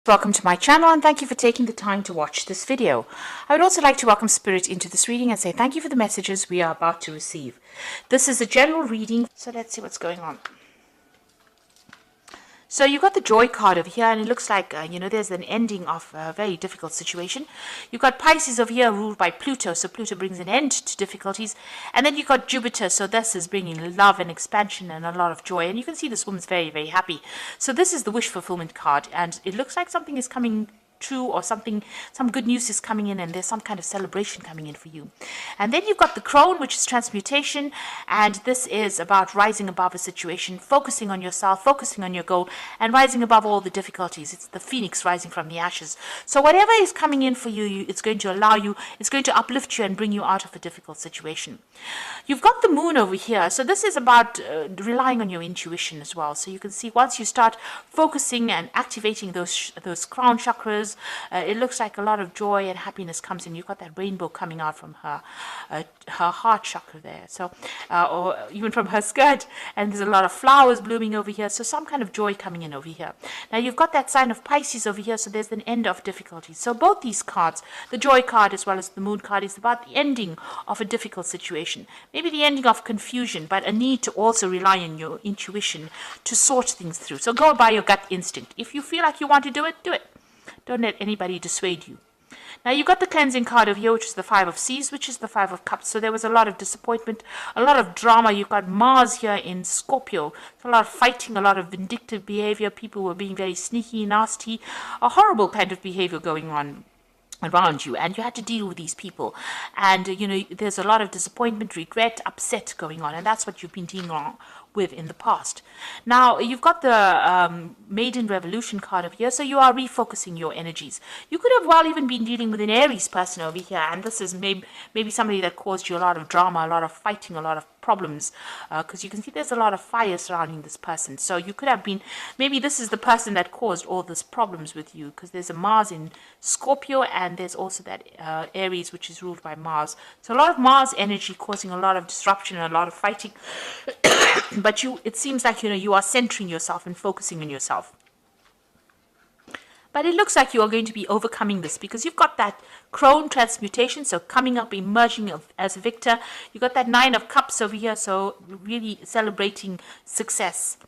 Welcome to my channel and thank you for taking the time to watch this video. I would also like to welcome Spirit into this reading and say thank you for the messages we are about to receive. This is a general reading, so let's see what's going on. So you've got the Joy card over here, and it looks like, there's an ending of a very difficult situation. You've got Pisces over here ruled by Pluto, so Pluto brings an end to difficulties. And then you've got Jupiter, so this is bringing love and expansion and a lot of joy. And you can see this woman's very, very happy. So this is the wish fulfillment card, and it looks like something is coming true, or some good news is coming in, and there's some kind of celebration coming in for you. And then you've got the Crone, which is transmutation, and this is about rising above a situation, focusing on yourself, focusing on your goal, and rising above all the difficulties. It's the phoenix rising from the ashes. So whatever is coming in for you, it's going to allow you, it's going to uplift you and bring you out of a difficult situation. You've got the Moon over here, so this is about relying on your intuition as well. So you can see once you start focusing and activating those crown chakras, it looks like a lot of joy and happiness comes in. You've got that rainbow coming out from her heart chakra there, so or even from her skirt, and there's a lot of flowers blooming over here, so some kind of joy coming in over here. Now you've got that sign of Pisces over here, so there's an end of difficulties. So both these cards, the Joy card as well as the Moon card, is about the ending of a difficult situation, maybe the ending of confusion, but a need to also rely on your intuition to sort things through. So go by your gut instinct. If you feel like you want to do it, do it. Don't let anybody dissuade you. Now you've got the cleansing card over here, which is the Five of Seas, which is the Five of Cups. So there was a lot of disappointment, a lot of drama. You've got Mars here in Scorpio. So a lot of fighting, a lot of vindictive behavior. People were being very sneaky, nasty, a horrible kind of behavior going on around you, and you had to deal with these people, and there's a lot of disappointment, regret, upset going on, and that's what you've been dealing with in the past. Now you've got the Maiden Revolution card over here, so you are refocusing your energies. You could have even been dealing with an Aries person over here, and this is maybe somebody that caused you a lot of drama, a lot of fighting, a lot of problems, because you can see there's a lot of fire surrounding this person. So you could have been, maybe this is the person that caused all these problems with you, because there's a Mars in Scorpio, and there's also that Aries, which is ruled by Mars. So a lot of Mars energy causing a lot of disruption and a lot of fighting. But it seems like you are centering yourself and focusing on yourself. But it looks like you are going to be overcoming this, because you've got that Crone transmutation, so coming up, emerging as a victor. You've got that Nine of Cups over here, so really celebrating success.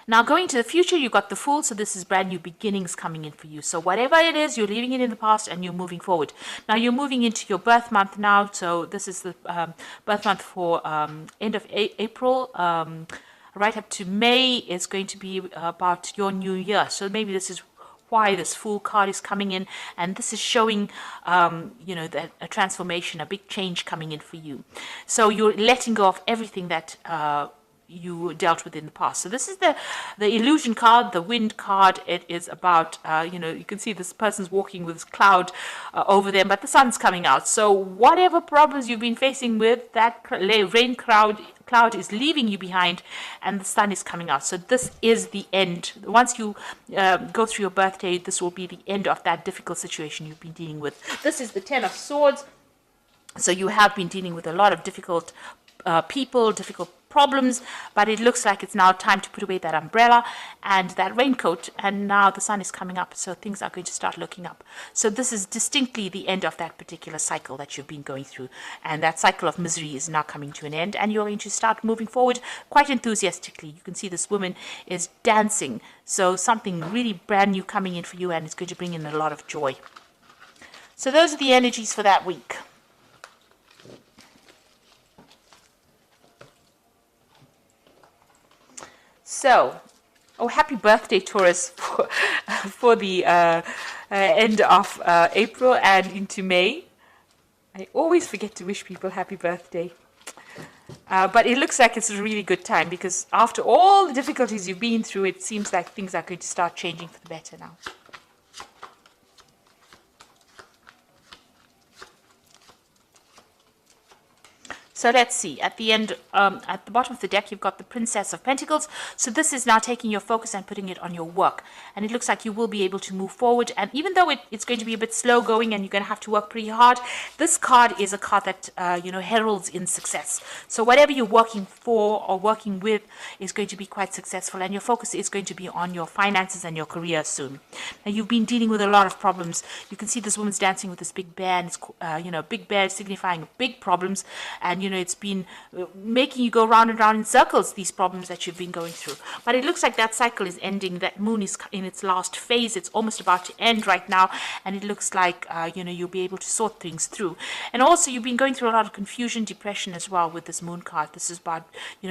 Now going to the future, you've got the Fool, so this is brand new beginnings coming in for you. So whatever it is, you're leaving it in the past and you're moving forward. Now you're moving into your birth month now, so this is the birth month for end of April. Right up to May is going to be about your new year. So maybe this is why this Fool card is coming in, and this is showing that a transformation, a big change coming in for you. So you're letting go of everything that you dealt with in the past. So this is the Illusion card, the Wind card. It is about you can see this person's walking with this cloud over them, but the sun's coming out. So whatever problems you've been facing with, that rain cloud is leaving you behind, and the sun is coming out. So this is the end. Once you go through your birthday, this will be the end of that difficult situation you've been dealing with. This is the Ten of Swords. So you have been dealing with a lot of difficult people, difficult problems, but it looks like it's now time to put away that umbrella and that raincoat, and now the sun is coming up, so things are going to start looking up. So this is distinctly the end of that particular cycle that you've been going through, and that cycle of misery is now coming to an end, and you're going to start moving forward quite enthusiastically. You can see this woman is dancing, so something really brand new coming in for you, and it's going to bring in a lot of joy. So those are the energies for that week. So, happy birthday, Taurus, for the end of April and into May. I always forget to wish people happy birthday. But it looks like it's a really good time, because after all the difficulties you've been through, it seems like things are going to start changing for the better now. So let's see, at the end, at the bottom of the deck, you've got the Princess of Pentacles. So this is now taking your focus and putting it on your work. And it looks like you will be able to move forward. And even though it's going to be a bit slow going and you're going to have to work pretty hard, this card is a card that, heralds in success. So whatever you're working for or working with is going to be quite successful. And your focus is going to be on your finances and your career soon. Now, you've been dealing with a lot of problems. You can see this woman's dancing with this big bear. And it's, big bear signifying big problems. And it's been making you go round and round in circles, these problems that you've been going through. But it looks like that cycle is ending. That moon is in its last phase. It's almost about to end right now. And it looks like, you'll be able to sort things through. And also, you've been going through a lot of confusion, depression as well with this moon card. This is about,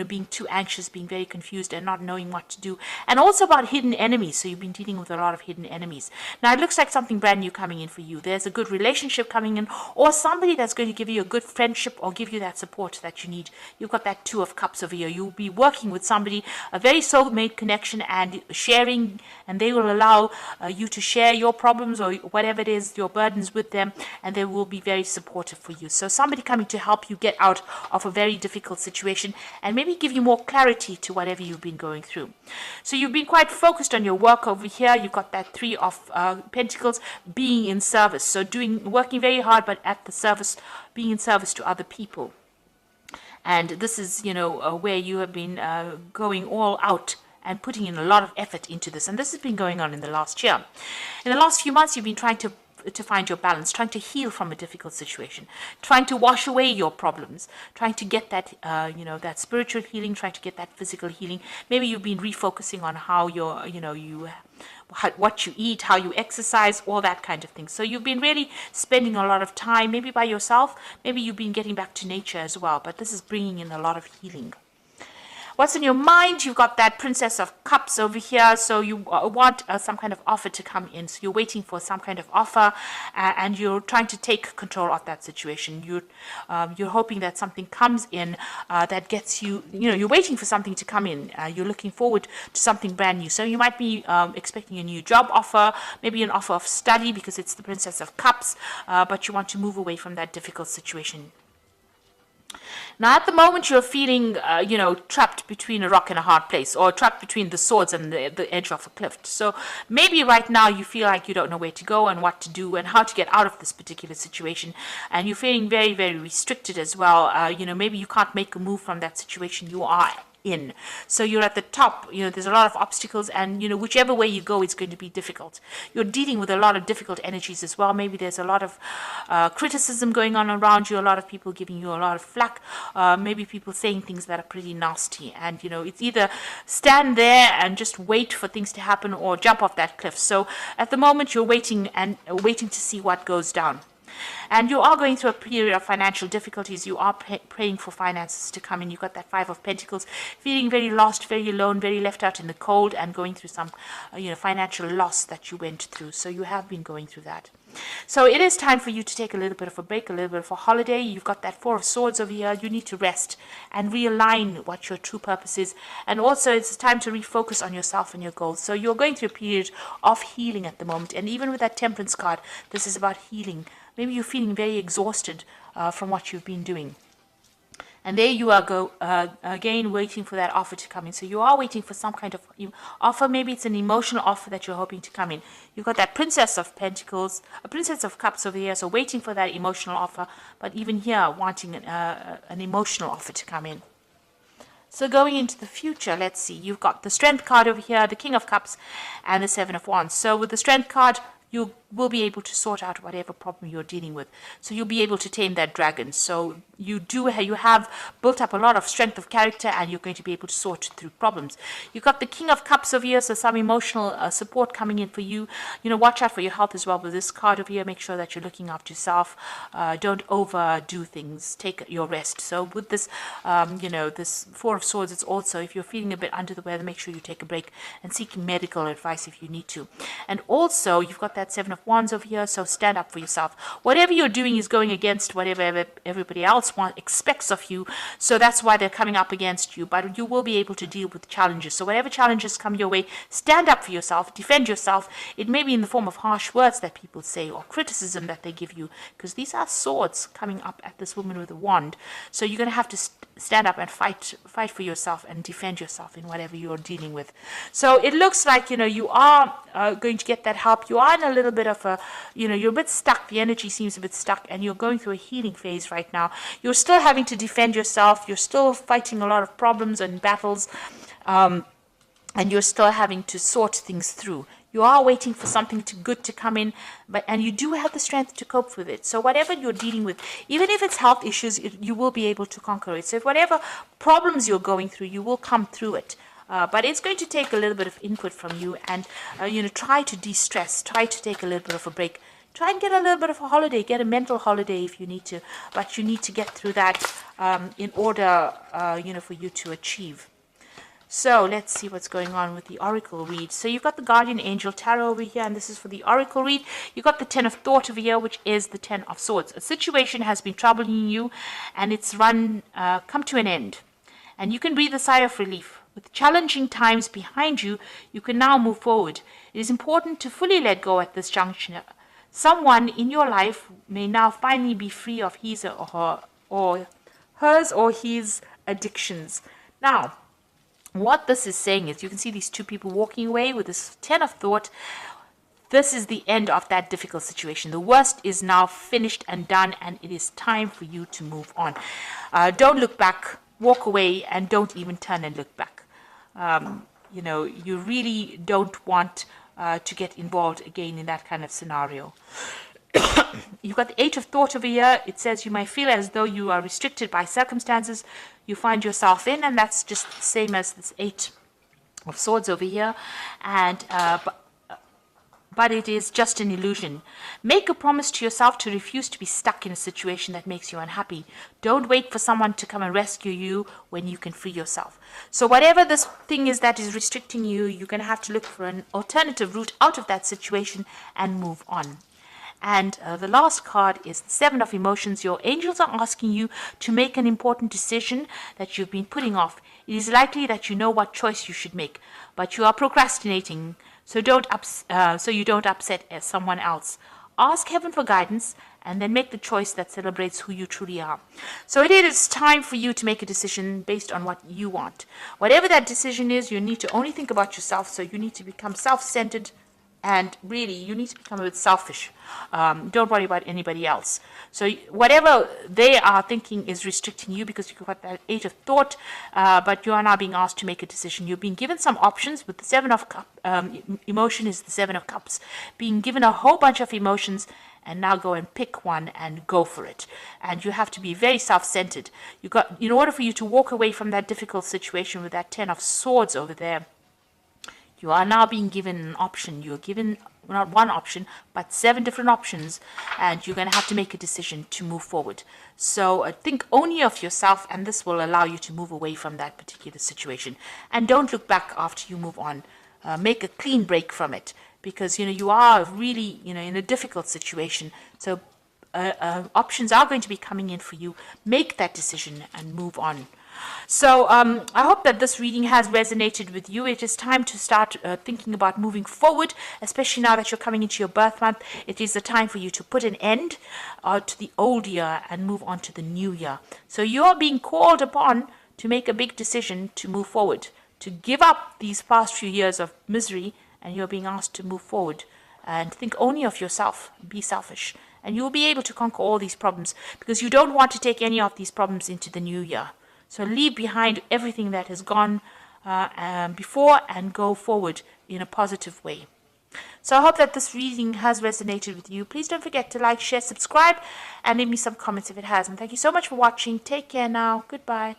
being too anxious, being very confused and not knowing what to do. And also about hidden enemies. So you've been dealing with a lot of hidden enemies. Now, it looks like something brand new coming in for you. There's a good relationship coming in, or somebody that's going to give you a good friendship or give you that support that you need. You've got that Two of Cups over here. You'll be working with somebody, a very soulmate connection, and sharing, and they will allow you to share your problems or whatever it is, your burdens with them, and they will be very supportive for you. So somebody coming to help you get out of a very difficult situation and maybe give you more clarity to whatever you've been going through. So you've been quite focused on your work over here. You've got that Three of Pentacles, being in service. So working very hard, but at the service, being in service to other people. And this is, where you have been going all out and putting in a lot of effort into this. And this has been going on in the last year. In the last few months, you've been trying to find your balance, trying to heal from a difficult situation, trying to wash away your problems, trying to get that, that spiritual healing, trying to get that physical healing. Maybe you've been refocusing on how what you eat, how you exercise, all that kind of thing. So you've been really spending a lot of time, maybe by yourself, maybe you've been getting back to nature as well, but this is bringing in a lot of healing. What's in your mind? You've got that Princess of Cups over here. So you want some kind of offer to come in. So you're waiting for some kind of offer, and you're trying to take control of that situation. You're hoping that something comes in that gets you. You're waiting for something to come in. You're looking forward to something brand new. So you might be expecting a new job offer, maybe an offer of study because it's the Princess of Cups, but you want to move away from that difficult situation. Now, at the moment, you're feeling, trapped between a rock and a hard place, or trapped between the swords and the edge of a cliff. So maybe right now you feel like you don't know where to go and what to do and how to get out of this particular situation. And you're feeling very, very restricted as well. Maybe you can't make a move from that situation you are in. So you're at the top, there's a lot of obstacles, and whichever way you go, it's going to be difficult. You're dealing with a lot of difficult energies as well. Maybe there's a lot of criticism going on around you, a lot of people giving you a lot of flack, maybe people saying things that are pretty nasty, and it's either stand there and just wait for things to happen or jump off that cliff. So at the moment, you're waiting to see what goes down. And you are going through a period of financial difficulties. You are praying for finances to come in. You've got that Five of Pentacles, feeling very lost, very alone, very left out in the cold, and going through some, financial loss that you went through. So you have been going through that. So it is time for you to take a little bit of a break, a little bit of a holiday. You've got that Four of Swords over here. You need to rest and realign what your true purpose is. And also it's time to refocus on yourself and your goals. So you're going through a period of healing at the moment. And even with that Temperance card, this is about healing. Maybe you're feeling very exhausted from what you've been doing. And there you are again waiting for that offer to come in. So you are waiting for some kind of offer. Maybe it's an emotional offer that you're hoping to come in. You've got that Princess of Pentacles, a Princess of Cups over here. So waiting for that emotional offer. But even here, wanting an emotional offer to come in. So going into the future, let's see. You've got the Strength card over here, the King of Cups, and the Seven of Wands. So with the Strength card, you will be able to sort out whatever problem you're dealing with. So you'll be able to tame that dragon. So you have built up a lot of strength of character, and you're going to be able to sort through problems. You've got the King of Cups over here, so some emotional support coming in for you. Watch out for your health as well with this card over here. Make sure that you're looking after yourself. Don't overdo things. Take your rest. So with this, this Four of Swords, it's also, if you're feeling a bit under the weather, make sure you take a break and seek medical advice if you need to. And also, you've got that Seven of Wands over here, so stand up for yourself. Whatever you're doing is going against whatever everybody else expects of you, so that's why they're coming up against you. But you will be able to deal with challenges. So whatever challenges come your way, stand up for yourself, defend yourself. It may be in the form of harsh words that people say or criticism that they give you, because these are swords coming up at this woman with a wand. So you're going to have to stand up and fight for yourself and defend yourself in whatever you're dealing with. So it looks like, you are going to get that help. You are in a little bit of a, you're a bit stuck. The energy seems a bit stuck, and you're going through a healing phase right now. You're still having to defend yourself. You're still fighting a lot of problems and battles, and you're still having to sort things through. You are waiting for something good to come in, and you do have the strength to cope with it. So whatever you're dealing with, even if it's health issues, you will be able to conquer it. So if whatever problems you're going through, you will come through it. But it's going to take a little bit of input from you, and try to de-stress, try to take a little bit of a break. Try and get a little bit of a holiday, get a mental holiday if you need to, but you need to get through that in order, for you to achieve. So let's see what's going on with the Oracle read. So you've got the Guardian Angel Tarot over here, and this is for the Oracle read. You've got the Ten of Thought over here, which is the Ten of Swords. A situation has been troubling you, and it's come to an end. And you can breathe a sigh of relief. With challenging times behind you, you can now move forward. It is important to fully let go at this junction. Someone in your life may now finally be free of his or hers or his addictions. Now, what this is saying is, you can see these two people walking away with this Ten of Thought. This is the end of that difficult situation. The worst is now finished and done, and it is time for you to move on. Don't look back, walk away, and don't even turn and look back. You really don't want to get involved again in that kind of scenario. You've got the Eight of Thought over here. It says you might feel as though you are restricted by circumstances you find yourself in, and that's just the same as this Eight of Swords over here. And but it is just an illusion. Make a promise to yourself to refuse to be stuck in a situation that makes you unhappy. Don't wait for someone to come and rescue you when you can free yourself. So whatever this thing is that is restricting you, you're going to have to look for an alternative route out of that situation and move on. And the last card is the Seven of Emotions. Your angels are asking you to make an important decision that you've been putting off. It is likely that you know what choice you should make, but you are procrastinating, so you don't upset someone else. Ask heaven for guidance, and then make the choice that celebrates who you truly are. So it is time for you to make a decision based on what you want. Whatever that decision is, you need to only think about yourself, so you need to become self-centered. And really, you need to become a bit selfish. Don't worry about anybody else. So whatever they are thinking is restricting you, because you've got that Eight of Thought, but you are now being asked to make a decision. You've been given some options, but the Seven of Emotion is the Seven of Cups. Being given a whole bunch of emotions, and now go and pick one and go for it. And you have to be very self-centered. In order for you to walk away from that difficult situation with that Ten of Swords over there, you are now being given an option. You're given not one option, but 7 different options, and you're going to have to make a decision to move forward. So think only of yourself, and this will allow you to move away from that particular situation. And don't look back after you move on. Make a clean break from it, because you are really in a difficult situation. So options are going to be coming in for you. Make that decision and move on. So I hope that this reading has resonated with you. It is time to start thinking about moving forward, especially now that you're coming into your birth month. It is the time for you to put an end to the old year and move on to the new year. So you're being called upon to make a big decision to move forward, to give up these past few years of misery, and you're being asked to move forward and think only of yourself. Be selfish, and you'll be able to conquer all these problems, because you don't want to take any of these problems into the new year. So leave behind everything that has gone before and go forward in a positive way. So I hope that this reading has resonated with you. Please don't forget to like, share, subscribe, and leave me some comments if it has. And thank you so much for watching. Take care now. Goodbye.